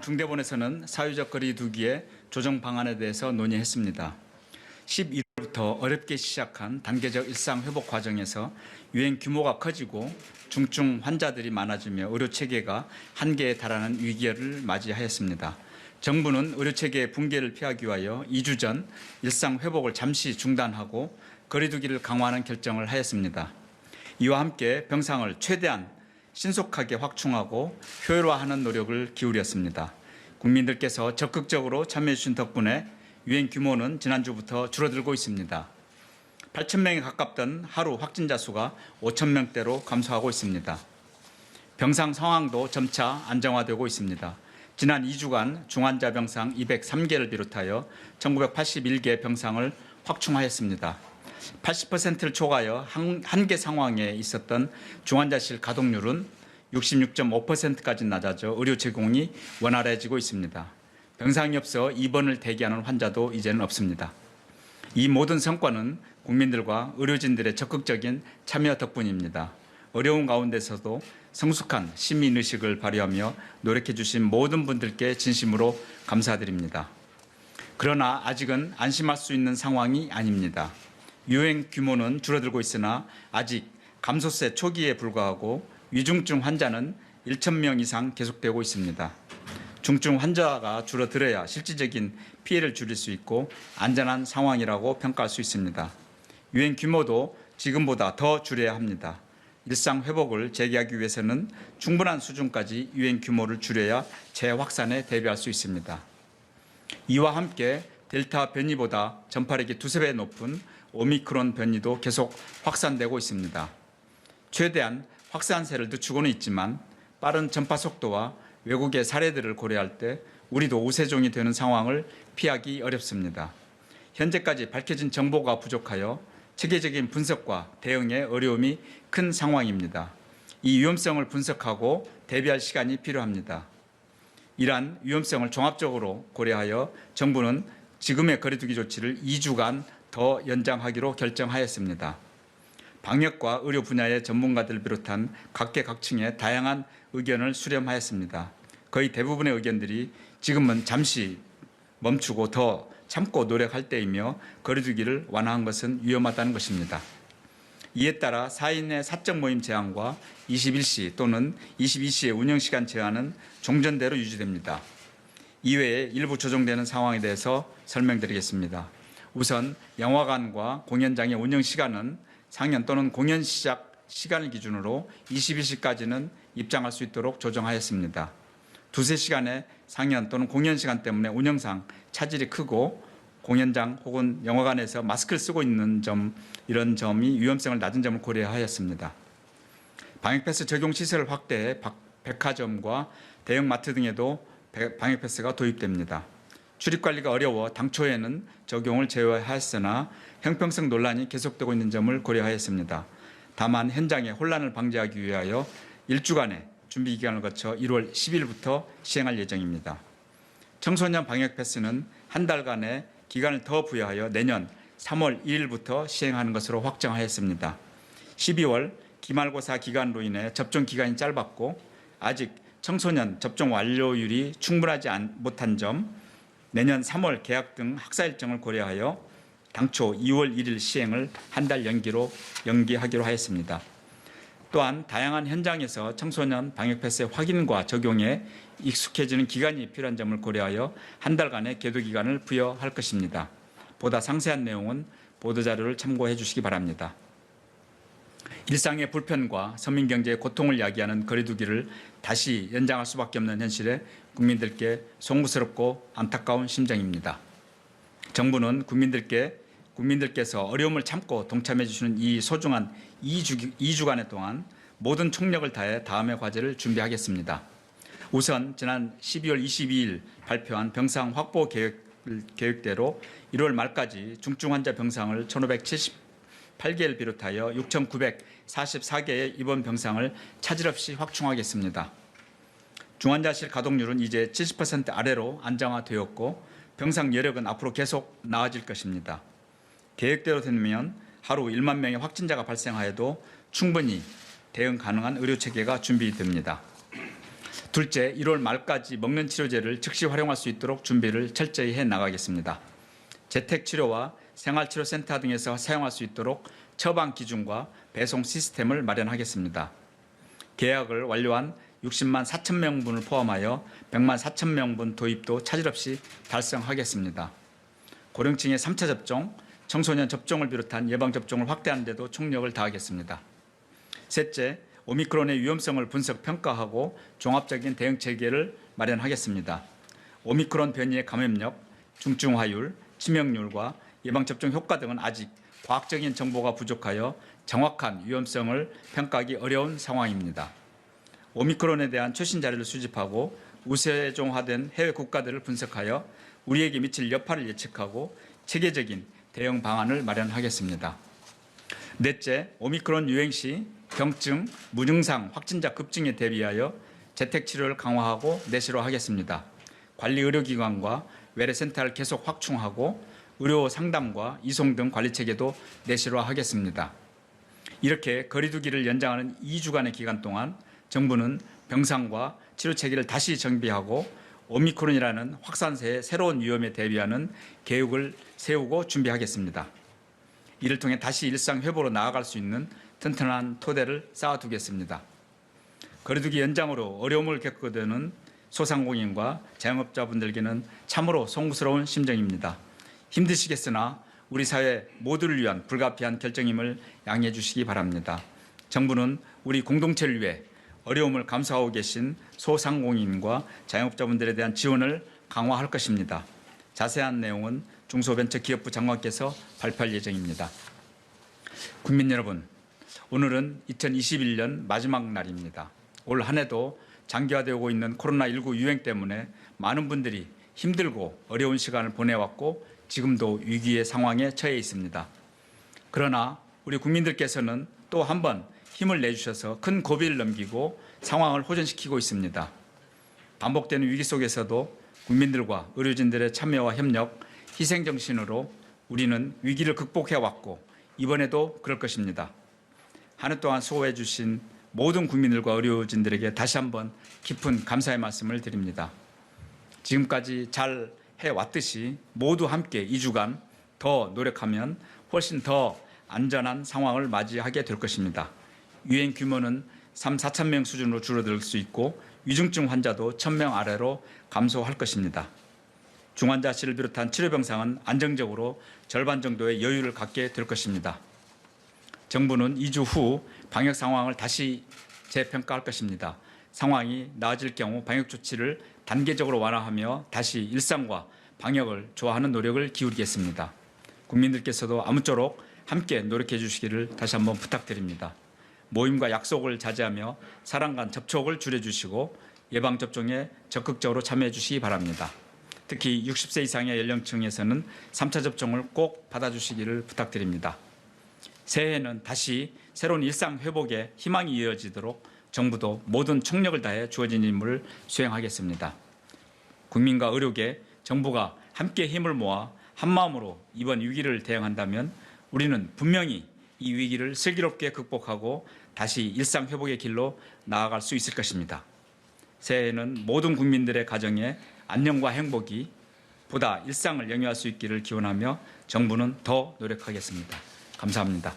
중대본에서는 사회적 거리 두기의 조정 방안에 대해서 논의했습니다. 11월부터 어렵게 시작한 단계적 일상 회복 과정에서 유행 규모가 커지고 중증 환자들이 많아지며 의료 체계가 한계에 달하는 위기를 맞이하였습니다. 정부는 의료 체계의 붕괴를 피하기 위하여 2주 전 일상 회복을 잠시 중단하고 거리 두기를 강화하는 결정을 하였습니다. 이와 함께 병상을 최대한 신속하게 확충하고 효율화하는 노력을 기울였습니다. 국민들께서 적극적으로 참여해 주신 덕분에 유행 규모는 지난주부터 줄어들고 있습니다. 8,000명에 가깝던 하루 확진자 수가 5,000명대로 감소하고 있습니다. 병상 상황도 점차 안정화되고 있습니다. 지난 2주간 중환자 병상 203개를 비롯하여 1,981개 병상을 확충하였습니다. 80%를 초과하여 한계 상황에 있었던 중환자실 가동률은 66.5%까지 낮아져 의료 제공이 원활해지고 있습니다. 병상이 없어 입원을 대기하는 환자도 이제는 없습니다. 이 모든 성과는 국민들과 의료진들의 적극적인 참여 덕분입니다. 어려운 가운데서도 성숙한 시민의식을 발휘하며 노력해 주신 모든 분들께 진심으로 감사드립니다. 그러나 아직은 안심할 수 있는 상황이 아닙니다. 유행 규모는 줄어들고 있으나 아직 감소세 초기에 불과하고 위중증 환자는 1,000명 이상 계속되고 있습니다. 중증 환자가 줄어들어야 실질적인 피해를 줄일 수 있고 안전한 상황이라고 평가할 수 있습니다. 유행 규모도 지금보다 더 줄여야 합니다. 일상 회복을 재개하기 위해서는 충분한 수준까지 유행 규모를 줄여야 재확산에 대비할 수 있습니다. 이와 함께 델타 변이보다 전파력이 2~3배 높은 오미크론 변이도 계속 확산되고 있습니다. 최대한 확산세를 늦추고는 있지만 빠른 전파 속도와 외국의 사례들을 고려할 때 우리도 우세종이 되는 상황을 피하기 어렵습니다. 현재까지 밝혀진 정보가 부족하여 체계적인 분석과 대응에 어려움이 큰 상황입니다. 이 위험성을 분석하고 대비할 시간이 필요합니다. 이러한 위험성을 종합적으로 고려하여 정부는 지금의 거리두기 조치를 2주간 더 연장하기로 결정하였습니다. 방역과 의료 분야의 전문가들을 비롯한 각계각층의 다양한 의견을 수렴하였습니다. 거의 대부분의 의견들이 지금은 잠시 멈추고 더 참고 노력할 때이며 거리두기를 완화한 것은 위험하다는 것입니다. 이에 따라 4인의 사적 모임 제한과 21시 또는 22시의 운영시간 제한은 종전대로 유지됩니다. 이외에 일부 조정되는 상황에 대해서 설명드리겠습니다. 우선 영화관과 공연장의 운영시간은 상연 또는 공연 시작 시간을 기준으로 22시까지는 입장할 수 있도록 조정하였습니다. 2~3시간의 상연 또는 공연 시간 때문에 운영상 차질이 크고 공연장 혹은 영화관에서 마스크를 쓰고 있는 점, 이런 점이 위험성을 낮은 점을 고려하였습니다. 방역패스 적용 시설을 확대해 백화점과 대형마트 등에도 방역패스가 도입됩니다. 출입관리가 어려워 당초에는 적용을 제외하였으나 형평성 논란이 계속되고 있는 점을 고려하였습니다. 다만 현장의 혼란을 방지하기 위하여 1주간의 준비 기간을 거쳐 1월 10일부터 시행할 예정입니다. 청소년 방역 패스는 한 달간의 기간을 더 부여하여 내년 3월 1일부터 시행하는 것으로 확정하였습니다. 12월 기말고사 기간으로 인해 접종 기간이 짧았고 아직 청소년 접종 완료율이 충분하지 못한 점, 내년 3월 개학 등 학사 일정을 고려하여 당초 2월 1일 시행을 한 달 연기하기로 하였습니다. 또한 다양한 현장에서 청소년 방역 패스의 확인과 적용에 익숙해지는 기간이 필요한 점을 고려하여 한 달간의 계도 기간을 부여할 것입니다. 보다 상세한 내용은 보도자료를 참고해 주시기 바랍니다. 일상의 불편과 서민 경제의 고통을 야기하는 거리두기를 다시 연장할 수밖에 없는 현실에 국민들께 송구스럽고 안타까운 심정입니다. 정부는 국민들께서 어려움을 참고 동참해 주시는 이 소중한 2주간의 동안 모든 총력을 다해 다음의 과제를 준비하겠습니다. 우선 지난 12월 22일 발표한 병상 확보 계획대로 1월 말까지 중증 환자 병상을 1,578개를 비롯하여 6,944개의 입원 병상을 차질 없이 확충하겠습니다. 중환자실 가동률은 이제 70% 아래로 안정화되었고 병상 여력은 앞으로 계속 나아질 것입니다. 계획대로 되면 하루 1만 명의 확진자가 발생하여도 충분히 대응 가능한 의료체계가 준비됩니다. 둘째, 1월 말까지 먹는 치료제를 즉시 활용할 수 있도록 준비를 철저히 해 나가겠습니다. 재택치료와 생활치료센터 등에서 사용할 수 있도록 처방 기준과 배송 시스템을 마련하겠습니다. 계약을 완료한 60만 4천 명분을 포함하여 100만 4천 명분 도입도 차질 없이 달성하겠습니다. 고령층의 3차 접종, 청소년 접종을 비롯한 예방접종을 확대하는 데도 총력을 다하겠습니다. 셋째, 오미크론의 위험성을 분석 평가하고 종합적인 대응 체계를 마련하겠습니다. 오미크론 변이의 감염력, 중증화율, 치명률과 예방접종 효과 등은 아직 과학적인 정보가 부족하여 정확한 위험성을 평가하기 어려운 상황입니다. 오미크론에 대한 최신 자료를 수집하고 우세종화된 해외 국가들을 분석하여 우리에게 미칠 여파를 예측하고 체계적인 대응 방안을 마련하겠습니다. 넷째, 오미크론 유행 시 경증, 무증상 확진자 급증에 대비하여 재택치료를 강화하고 내실화하겠습니다. 관리의료기관과 외래센터를 계속 확충하고 의료 상담과 이송 등 관리체계도 내실화하겠습니다. 이렇게 거리두기를 연장하는 2주간의 기간 동안 정부는 병상과 치료체계를 다시 정비하고 오미크론이라는 확산세의 새로운 위험에 대비하는 계획을 세우고 준비하겠습니다. 이를 통해 다시 일상 회복으로 나아갈 수 있는 튼튼한 토대를 쌓아두겠습니다. 거리두기 연장으로 어려움을 겪게 되는 소상공인과 자영업자분들께는 참으로 송구스러운 심정입니다. 힘드시겠으나 우리 사회 모두를 위한 불가피한 결정임을 양해해 주시기 바랍니다. 정부는 우리 공동체를 위해 어려움을 감수하고 계신 소상공인과 자영업자분들에 대한 지원을 강화할 것입니다. 자세한 내용은 중소벤처기업부 장관께서 발표할 예정입니다. 국민 여러분, 오늘은 2021년 마지막 날입니다. 올 한 해도 장기화되고 있는 코로나19 유행 때문에 많은 분들이 힘들고 어려운 시간을 보내왔고 지금도 위기의 상황에 처해 있습니다. 그러나 우리 국민들께서는 또 한 번 힘을 내주셔서 큰 고비를 넘기고 상황을 호전시키고 있습니다. 반복되는 위기 속에서도 국민들과 의료진들의 참여와 협력, 희생정신으로 우리는 위기를 극복해왔고 이번에도 그럴 것입니다. 한 해 동안 수고해 주신 모든 국민들과 의료진들에게 다시 한번 깊은 감사의 말씀을 드립니다. 지금까지 잘 해왔듯이 모두 함께 2주간 더 노력하면 훨씬 더 안전한 상황을 맞이하게 될 것입니다. 유행 규모는 3, 4천 명 수준으로 줄어들 수 있고 위중증 환자도 1,000명 아래로 감소할 것입니다. 중환자실을 비롯한 치료병상은 안정적으로 절반 정도의 여유를 갖게 될 것입니다. 정부는 2주 후 방역 상황을 다시 재평가할 것입니다. 상황이 나아질 경우 방역 조치를 단계적으로 완화하며 다시 일상과 방역을 조화하는 노력을 기울이겠습니다. 국민들께서도 아무쪼록 함께 노력해 주시기를 다시 한번 부탁드립니다. 모임과 약속을 자제하며 사람 간 접촉을 줄여주시고 예방접종에 적극적으로 참여해 주시기 바랍니다. 특히 60세 이상의 연령층에서는 3차 접종을 꼭 받아주시기를 부탁드립니다. 새해에는 다시 새로운 일상 회복에 희망이 이어지도록 정부도 모든 총력을 다해 주어진 임무를 수행하겠습니다. 국민과 의료계, 정부가 함께 힘을 모아 한마음으로 이번 위기를 대응한다면 우리는 분명히 이 위기를 슬기롭게 극복하고 다시 일상 회복의 길로 나아갈 수 있을 것입니다. 새해에는 모든 국민들의 가정에 안녕과 행복이 보다 일상을 영위할 수 있기를 기원하며 정부는 더 노력하겠습니다. 감사합니다.